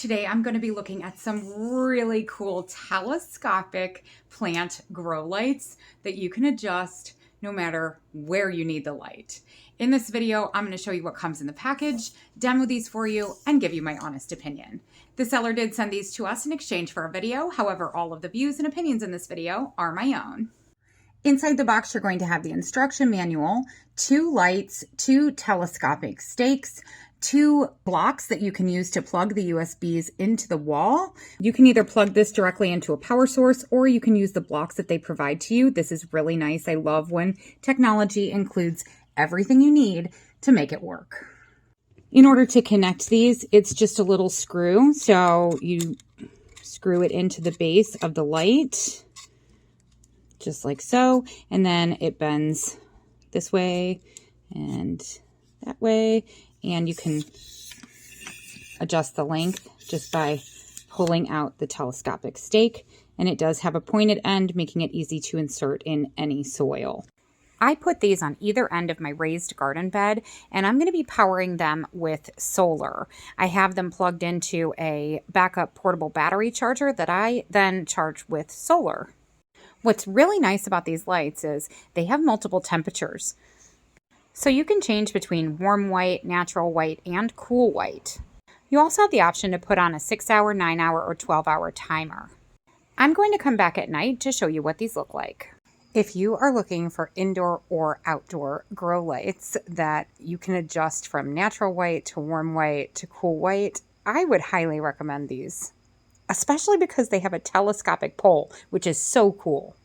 Today I'm going to be looking at some really cool telescopic plant grow lights that you can adjust no matter where you need the light. In this video, I'm going to show you what comes in the package, demo these for you, and give you my honest opinion. The seller did send these to us in exchange for a video. However, all of the views and opinions in this video are my own. Inside the box, you're going to have the instruction manual, 2 lights, 2 telescopic stakes, 2 blocks that you can use to plug the USBs into the wall. You can either plug this directly into a power source or you can use the blocks that they provide to you. This is really nice. I love when technology includes everything you need to make it work. In order to connect these, it's just a little screw. So you screw it into the base of the light, just like so, and then it bends this way and that way, and you can adjust the length just by pulling out the telescopic stake, and it does have a pointed end, making it easy to insert in any soil. I put these on either end of my raised garden bed, and I'm going to be powering them with solar. I have them plugged into a backup portable battery charger that I then charge with solar. What's really nice about these lights is they have multiple temperatures. So you can change between warm white, natural white, and cool white. You also have the option to put on a 6-hour, 9-hour, or 12-hour timer. I'm going to come back at night to show you what these look like. If you are looking for indoor or outdoor grow lights that you can adjust from natural white to warm white to cool white, I would highly recommend these, especially because they have a telescopic pole, which is so cool.